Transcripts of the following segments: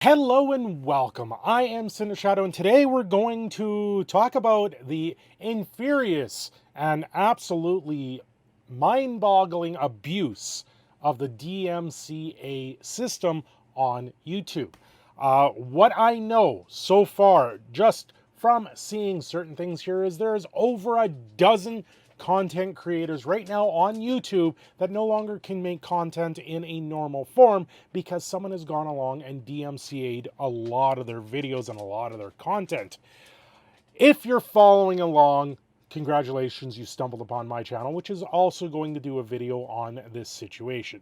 Hello and welcome. I am Cindershadow, and today we're going to talk about the infurious and absolutely mind-boggling abuse of the DMCA system on YouTube. What I know so far, just from seeing certain things here, is there's over a dozen content creators right now on YouTube that no longer can make content in a normal form because someone has gone along and DMCA'd a lot of their videos and a lot of their content. If you're following along, congratulations, you stumbled upon my channel, which is also going to do a video on this situation.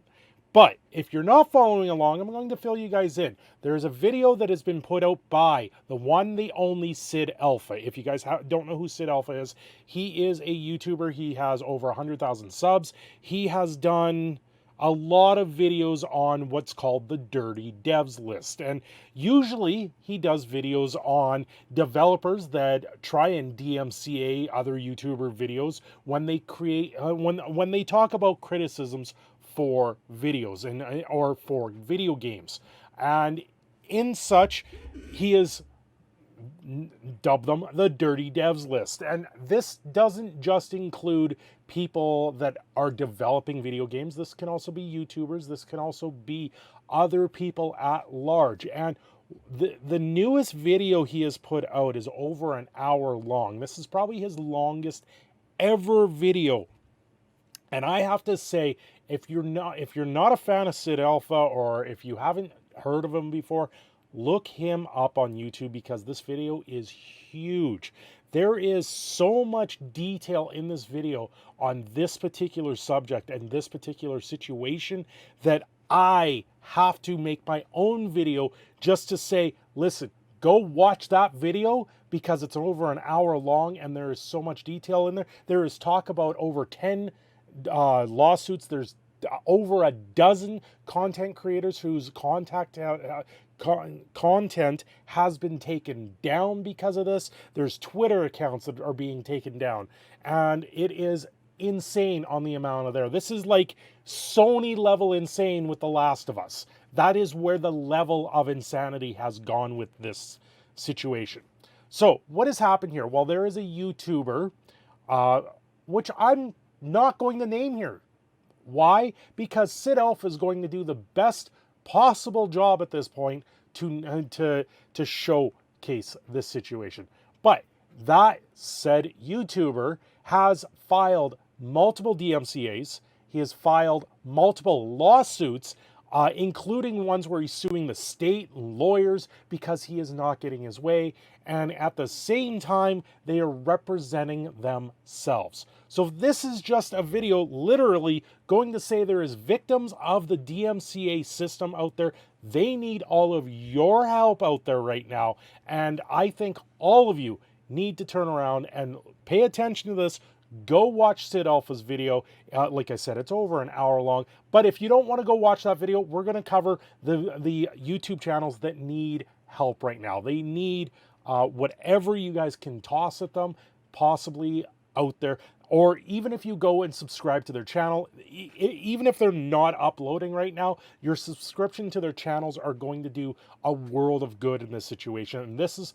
But if you're not following along, I'm going to fill you guys in. There is a video that has been put out by the one, the only Sid Alpha. If you guys don't know who Sid Alpha is, he is a YouTuber. He has over 100,000 subs. He has done a lot of videos on what's called the Dirty Devs list. And usually he does videos on developers that try and DMCA other YouTuber videos when they create, when they talk about criticisms for videos and or for video games. And in such, he has dubbed them the Dirty Devs list. And this doesn't just include people that are developing video games. This can also be YouTubers. This can also be other people at large. And the newest video he has put out is over an hour long. This is probably his longest ever video. And I have to say, if you're not a fan of Sid Alpha, or if you haven't heard of him before, look him up on YouTube because this video is huge. There is so much detail in this video on this particular subject and this particular situation that I have to make my own video just to say, listen, go watch that video because it's over an hour long and there is so much detail in there. There is talk about over 10 lawsuits. There's over a dozen content creators whose content has been taken down because of this. There's Twitter accounts that are being taken down, and it is insane on the amount of there. This is like Sony level insane with The Last of Us. That is where the level of insanity has gone with this situation. So what has happened here? Well, there is a YouTuber, which I'm not going to name here. Why? Because Sid Alpha is going to do the best possible job at this point to showcase this situation. But that said YouTuber has filed multiple DMCAs. He has filed multiple lawsuits, including ones where he's suing the state lawyers because he is not getting his way. And at the same time, they are representing themselves. So this is just a video literally going to say there is victims of the DMCA system out there. They need all of your help out there right now. And I think all of you need to turn around and pay attention to this. Go watch Sid Alpha's video. Like I said, it's over an hour long. But if you don't want to go watch that video, we're going to cover the YouTube channels that need help right now. They need whatever you guys can toss at them, possibly out there. Or even if you go and subscribe to their channel, even if they're not uploading right now, your subscription to their channels are going to do a world of good in this situation. And this is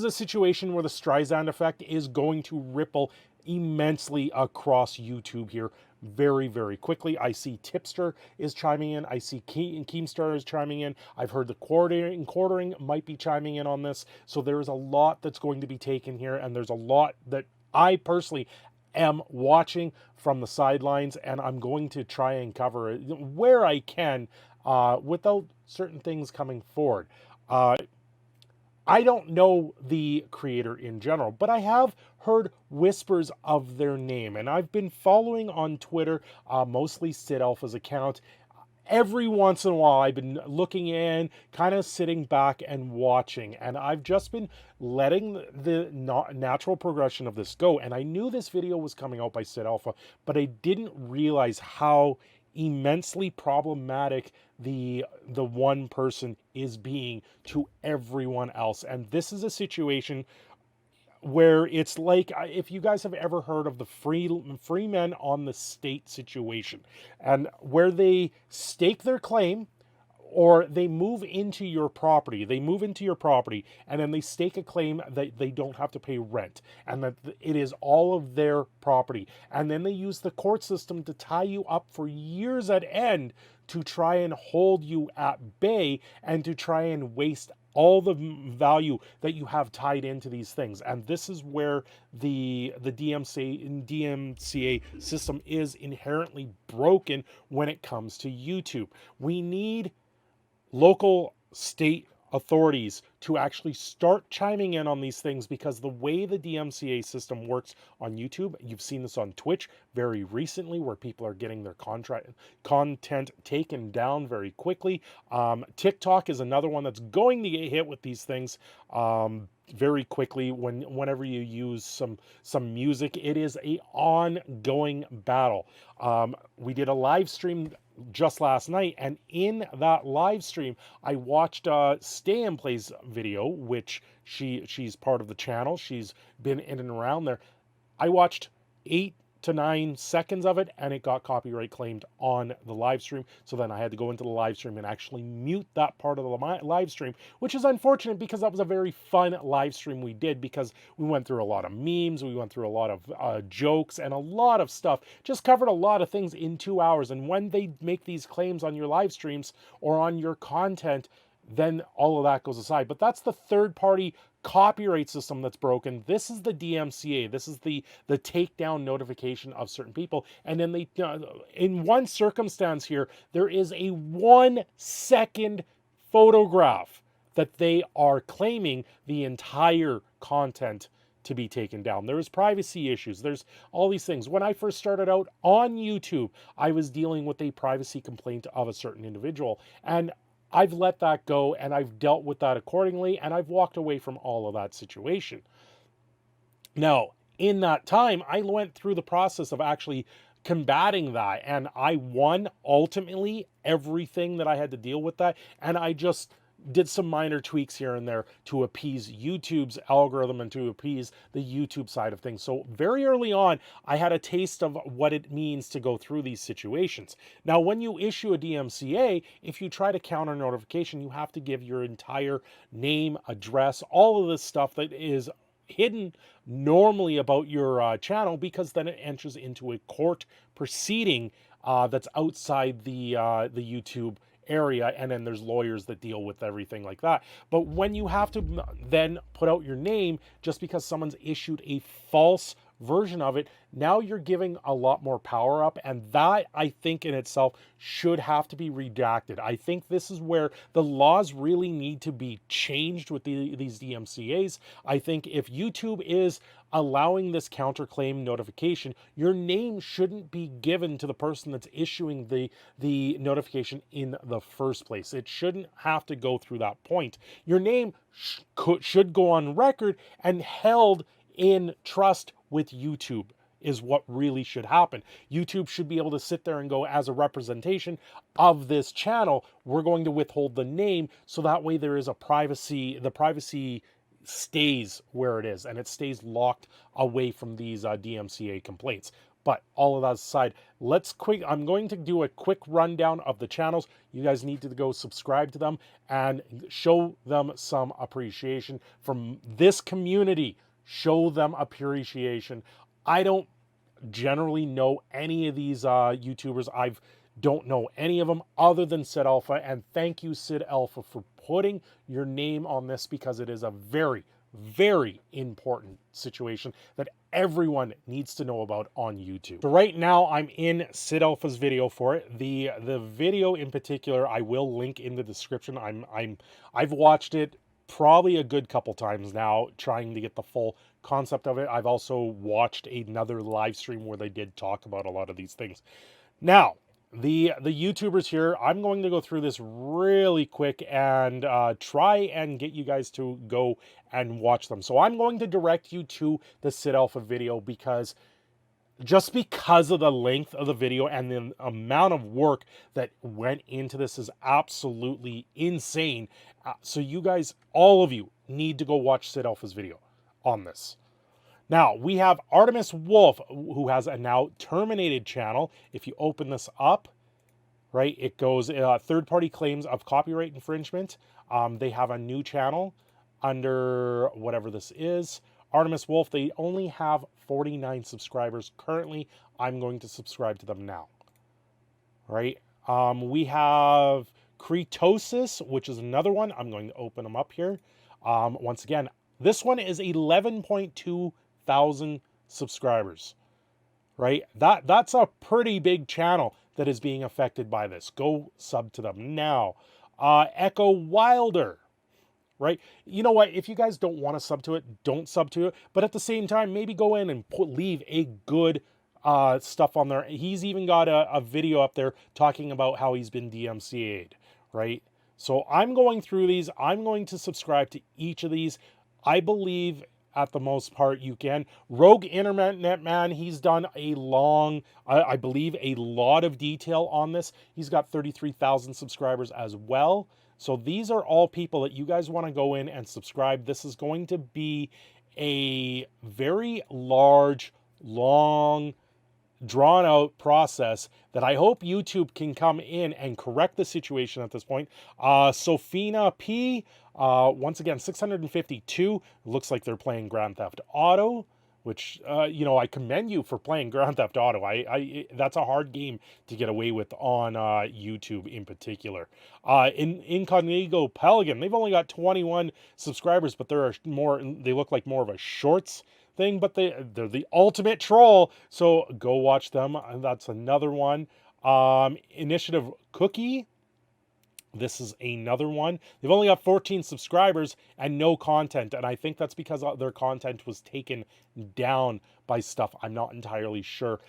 a situation where the Streisand effect is going to ripple immensely across YouTube here very, very quickly. I see Tipster is chiming in. I see Keemstar is chiming in. I've heard the quartering might be chiming in on this. So there is a lot that's going to be taken here, and there's a lot that I personally am watching from the sidelines, and I'm going to try and cover it where I can without certain things coming forward. I don't know the creator in general, but I have heard whispers of their name, and I've been following on Twitter, mostly Sid Alpha's account. Every once in a while, I've been looking in, kind of sitting back and watching, and I've just been letting the natural progression of this go. And I knew this video was coming out by Sid Alpha, but I didn't realize how immensely problematic the one person is being to everyone else. And this is a situation where it's like, if you guys have ever heard of the free men on the state situation, and where they stake their claim or they move into your property. They move into your property and then they stake a claim that they don't have to pay rent and that it is all of their property. And then they use the court system to tie you up for years at end to try and hold you at bay and to try and waste all the value that you have tied into these things. And this is where the DMCA system is inherently broken when it comes to YouTube. We need local state authorities to actually start chiming in on these things, because the way the DMCA system works on YouTube, you've seen this on Twitch very recently where people are getting their content taken down very quickly. TikTok is another one that's going to get hit with these things very quickly whenever you use some music. It is a ongoing battle. We did a live stream just last night, and in that live stream I watched Stay and Play's video, which she's part of the channel. She's been in and around there. I watched 8 to 9 seconds of it and it got copyright claimed on the live stream. So then I had to go into the live stream and actually mute that part of the live stream, which is unfortunate because that was a very fun live stream we did, because we went through a lot of memes, we went through a lot of jokes and a lot of stuff, just covered a lot of things in 2 hours. And when they make these claims on your live streams or on your content, then all of that goes aside. But that's the third party copyright system that's broken. This is the DMCA. This is the takedown notification of certain people. And then they, in one circumstance here, there is a 1 second photograph that they are claiming the entire content to be taken down. There's privacy issues. There's all these things. When I first started out on YouTube, I was dealing with a privacy complaint of a certain individual, and I've let that go and I've dealt with that accordingly, and I've walked away from all of that situation. Now, in that time, I went through the process of actually combating that, and I won ultimately everything that I had to deal with that, and I just did some minor tweaks here and there to appease YouTube's algorithm and to appease the YouTube side of things. So very early on, I had a taste of what it means to go through these situations. Now, when you issue a DMCA, if you try to counter notification, you have to give your entire name, address, all of this stuff that is hidden normally about your channel, because then it enters into a court proceeding that's outside the YouTube area, and then there's lawyers that deal with everything like that. But when you have to then put out your name just because someone's issued a false version of it, now you're giving a lot more power up, and that, I think, in itself should have to be redacted. I think this is where the laws really need to be changed with these DMCAs. I think if YouTube is allowing this counterclaim notification, your name shouldn't be given to the person that's issuing the notification in the first place. It shouldn't have to go through that point. Your name should go on record and held in trust with YouTube is what really should happen. YouTube should be able to sit there and go, as a representation of this channel, we're going to withhold the name, so that way there is a privacy, the privacy stays where it is and it stays locked away from these DMCA complaints. But all of that aside, I'm going to do a quick rundown of the channels. You guys need to go subscribe to them and show them some appreciation from this community. Show them appreciation. I don't generally know any of these YouTubers. I don't know any of them other than Sid Alpha, and thank you, Sid Alpha, for putting your name on this, because it is a very, very important situation that everyone needs to know about on YouTube. So right now I'm in Sid Alpha's video for it. The video in particular I will link in the description. I've watched it probably a good couple times now, trying to get the full concept of it. I've also watched another live stream where they did talk about a lot of these things. Now, the YouTubers here, I'm going to go through this really quick and try and get you guys to go and watch them. So I'm going to direct you to the Sid Alpha video, because just because of the length of the video and the amount of work that went into this is absolutely insane. So you guys, all of you, need to go watch Sid Alpha's video on this. Now, we have Artemis Wolf, who has a now terminated channel. If you open this up, right? It goes third-party claims of copyright infringement. They have a new channel under whatever this is. Artemis Wolf, they only have 49 subscribers currently. I'm going to subscribe to them now, right? We have Cretosis, which is another one. I'm going to open them up here. Once again, this one is 11.2 thousand subscribers, right? That's a pretty big channel that is being affected by this. Go sub to them now. Echo Wilder, right? You know what? If you guys don't want to sub to it, don't sub to it. But at the same time, maybe go in and leave a good stuff on there. He's even got a video up there talking about how he's been DMCA'd, right? So I'm going through these. I'm going to subscribe to each of these. I believe at the most part you can. Rogue Internet Man, he's done a long, I believe a lot of detail on this. He's got 33,000 subscribers as well. So these are all people that you guys want to go in and subscribe. This is going to be a very large, long, drawn out process that I hope YouTube can come in and correct the situation at this point. Sofina P, once again, 652. Looks like they're playing Grand Theft Auto, which, you know, I commend you for playing Grand Theft Auto. That's a hard game to get away with on YouTube in particular. Incognito Pelican, they've only got 21 subscribers, but there are more, they look like more of a shorts thing, but they're the ultimate troll, so go watch them. That's another one. Initiative Cookie, this is another one. They've only got 14 subscribers and no content, and I think that's because their content was taken down by stuff. I'm not entirely sure.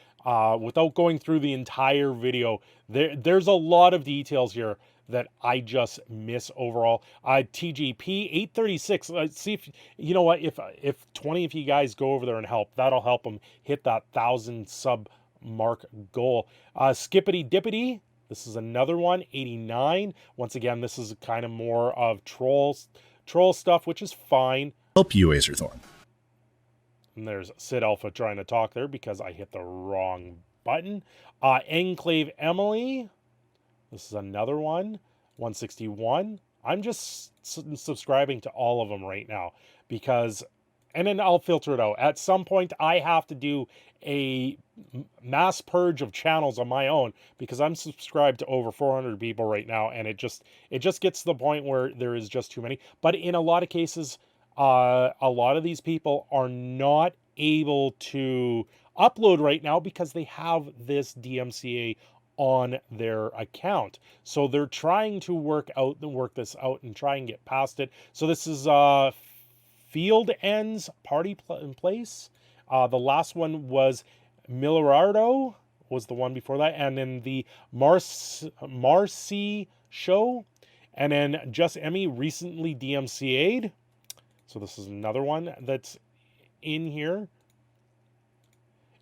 Without going through the entire video, there's a lot of details here that I just miss overall. TGP 836. Let's see if, you know what, if 20 of you guys go over there and help, that'll help them hit that 1,000 sub mark goal. Skippity Dippity, this is another one, 89. Once again, this is kind of more of troll stuff, which is fine. Help you, Azerthorn. And there's Sid Alpha trying to talk there because I hit the wrong button. Enclave Emily, this is another one, 161. I'm just subscribing to all of them right now because, and then I'll filter it out. At some point, I have to do a mass purge of channels on my own because I'm subscribed to over 400 people right now, and it just gets to the point where there is just too many. But in a lot of cases, a lot of these people are not able to upload right now because they have this DMCA on their account. So they're trying to work this out and try and get past it. So this is Field Ends Party in Place. The last one was Millardo, was the one before that, and then the Marcy Show, and then Just Emmy recently DMCA'd. So this is another one that's in here.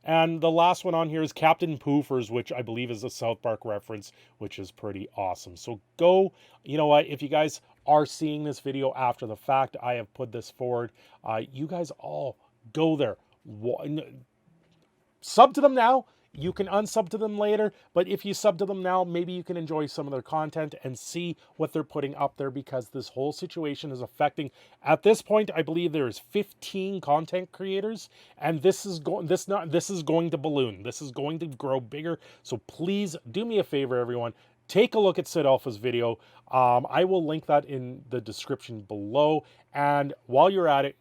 And the last one on here is Captain Poofers, which I believe is a South Park reference, which is pretty awesome. So go, you know what, if you guys are seeing this video after the fact, I have put this forward. You guys all go there. Sub to them now. You can unsub to them later, but if you sub to them now, maybe you can enjoy some of their content and see what they're putting up there, because this whole situation is affecting, at this point, I believe there is 15 content creators, and this is going to balloon. This is going to grow bigger. So please do me a favor, everyone. Take a look at Sid Alpha's video. I will link that in the description below. And while you're at it,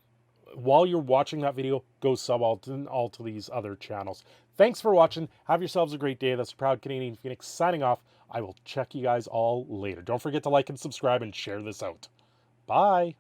while you're watching that video, go sub all to these other channels. Thanks for watching. Have yourselves a great day. That's Proud Canadian Phoenix signing off. I will check you guys all later. Don't forget to like and subscribe and share this out. Bye.